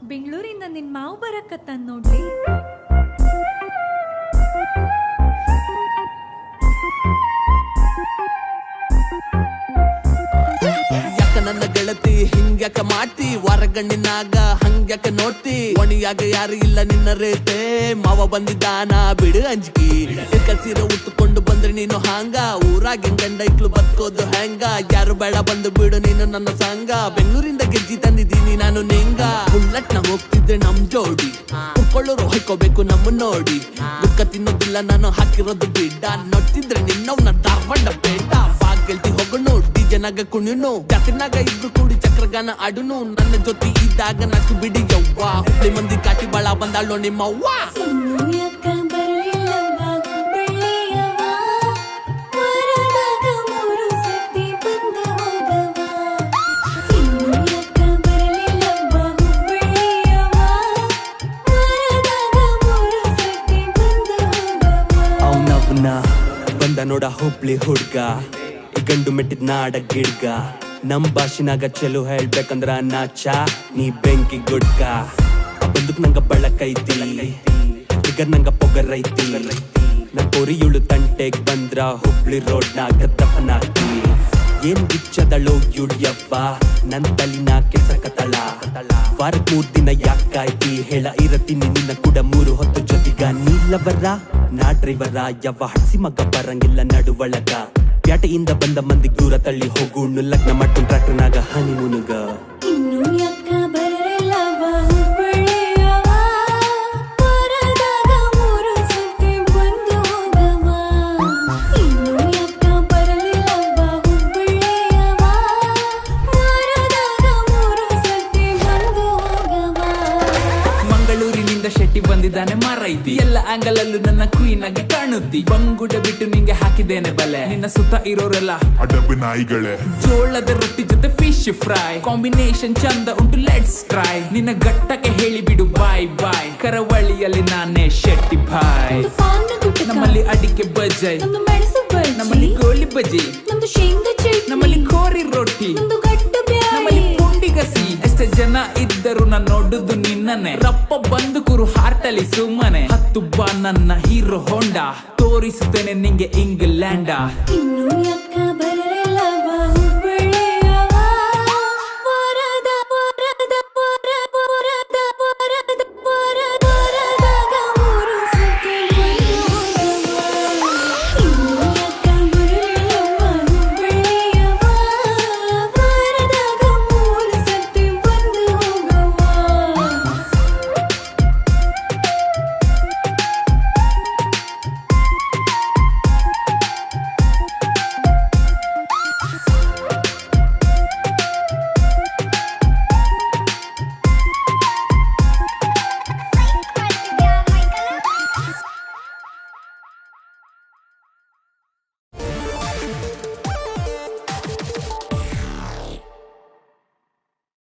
ಬೆಂಗಳೂರಿಂದ ನಿನ್ ಮಾವು ಬರಕತ್ತ ನೋಡ್ಲಿ. ಯಾಕ ನನ್ನ ಗೆಳತಿ ಹಿಂಗ್ಯಾಕ ಮಾಡ್ತಿ, ಹೊರಗಣ್ಣಿನಾಗ ಹಂಗ್ಯಾಕ ನೋಡ್ತಿ, ಒಣಿಯಾಗ ಯಾರು ಇಲ್ಲ ನಿನ್ನ ರೇತೆ, ಮಾವ ಬಂದಿದ್ದಾನ ಬಿಡು ಅಂಜಿಕಿ, ಸೀರೆ ಉಟ್ಟುಕೊಂಡು ಬಂದ್ರೆ ನೀನು ಹಾಂಗ, ಊರಾಗ ಗಂಡ ಇಕ್ಳು ಬದುಕೋದು ಹೆಂಗ, ಯಾರು ಬೇಡ ಬಂದು ಬಿಡು ನೀನು ನನ್ನ ಸಂಗ, ಬೆಂಗಳೂರಿಂದ ಗೆಜ್ಜಿ ತಂದಿದ್ದೀನಿ ನಾನು ನಿಂಗ, ಬುಲ್ಲಟ್ ನ ಹೋಗ್ತಿದ್ರೆ ನಮ್ ಜೋಡಿ, ಕುತ್ಕೊಳ್ಳೋರು ಹೊಯ್ಕೋಬೇಕು ನಮ್ಮ ನೋಡಿ, ಗುಡ್ಕ ತಿನ್ನೋದಿಲ್ಲ ನಾನು ಹಾಕಿರೋದು ಬಿಡ್ಡ, ನೋಡ್ತಿದ್ರೆ ನಿನ್ನವ್ನ ಧಾರವಾಡ ಬೇಡ, ಗೆಲ್ತಿ ಹೋಗೋಣ ಡಿಜೆನಾಗ ಕುಣಿನು, ಜಾತ್ರೆನಾಗ ಇಬ್ರು ಕೂಡಿ ಚಕ್ರಗಾನ ಆಡುನು, ನನ್ನ ಜೊತೆ ಇದ್ದಾಗ ನಾಕು ಬಿಡಿ ಯವ್ವ, ಹುಬ್ಳಿ ಮಂದಿ ಕಾಟಿ ಬಾಳ ಬಂದಾಳೋ ನಿಮ್ಮವ್ವ. ಅವನವ್ನ ಬಂದ ನೋಡ ಹುಬ್ಳಿ ಹುಡ್ಗ, ಗಂಡು ಮೆಟ್ಟಿದ್ ನಾಡ ಗಿಡ್ಗ, ನಮ್ ಭಾಷಿನಾಗ ಚಲೋ ಹೇಳ್ಬೇಕಂದ್ರ ನಾಚ ನೀ ಬೆಂಕಿ ಗುಡ್ಕ, ಬಂದಕ್ ನಂಗ ಬಳಕೈತಿ ಫಿಗರ್ ನಂಗ ಪೊಗರೈತಿ, ನನ್ ಕೊರಿಯುಳು ತಂಟೆಗ್ ಬಂದ್ರ ಹುಬ್ಳಿ ರೋಡ್ನಾಗ ದಫನಾಕಿ, ಏನ್ ಬಿಚ್ಚದಳೋ ಯುಡ್ಯಪ್ಪ ನನ್ ತಲಿನ ಕೆಸಕತಳ, ವಾರಕ್ 3 ದಿನ ಯಾಕಾಯ್ತಿ ಹೇಳ ಇರತೀನಿ ನಿನ್ನ ಕೂಡ 3 ಹೊತ್ತು ಜೊತೆಗ, ನೀಲವರ ನಾ ಡ್ರೈವರ ಯಾವ ಹಡ್ಸಿ ಮಗ ಬರಂಗಿಲ್ಲ ನಡುವಳಗ, ಪ್ಯಾಟೆಯಿಂದ ಬಂದ ಮಂದಿ ದೂರ ತಳ್ಳಿ ಹೋಗು, ಲಗ್ನ ಮಾಡ್ಕೊಂಡು ಟ್ರಾಕ್ಟರ್ನಾಗ ಹನಿ ಮುನುಗ. ಮಂಗಳೂರಿನಿಂದ ಶೆಟ್ಟಿ ಬಂದಿದ್ದಾನೆ ಮಾರೈತಿ, ಎಲ್ಲ ಆಂಗಲ್ ಅಲ್ಲೂ ನನ್ನ ಕ್ವೀನ್ ಆಗಿ ಕಾಣುತ್ತಿ, ಬಂಗುಡ ಬಿಟ್ಟು ನಿಂಗೆ ಹಾಕಿದ್ದೇನೆ ಬಲೆ, ನಿನ್ನ ಸುತ್ತ ಇರೋರೆಲ್ಲ ಅಡಬಿ ನಾಯಿಗಳೇ, ಜೋಳದ ರೊಟ್ಟಿ ಜೊತೆ ಫಿಶ್ ಫ್ರೈ ಕಾಂಬಿನೇಷನ್ ಚಂದ ಉಂಟು ಲೆಟ್ಸ್ ಟ್ರೈ, ನಿನ್ನ ಗಟ್ಟಕ್ಕೆ ಹೇಳಿ ಬಿಡು ಬಾಯ್ ಬಾಯ್, ಕರಾವಳಿಯಲ್ಲಿ ನಾನೇ ಶೆಟ್ಟಿ ಭಾಯ್, ನಮ್ಮಲ್ಲಿ ಅಡಿಕೆ ಬಜಾಯ್, ನಮ್ಮಲ್ಲಿ ಗೋಳಿ ಬಜಿ, ನಮ್ಮಲ್ಲಿ ಕೋರಿ ರೊಟ್ಟಿ, ನಮ್ಮಲ್ಲಿ ಪುಂಡಿಗಸಿ, ಎಷ್ಟೇ ಜನ ಇದ್ದರು ನಾನು ನೋಡುದು ನಿನ್ನನೆ, ರಪ್ಪ ಬಂದು ಕುರು ಹಾರ್ಟಲಿ ಸುಮ್ಮನೆ, ಹತ್ತು ಬಾ ನನ್ನ ಹೀರೋ ಹೊಂಡ, ತೋರಿಸುತ್ತೇನೆ ನಿಂಗೆ ಇಂಗ್ಲೆಂಡ.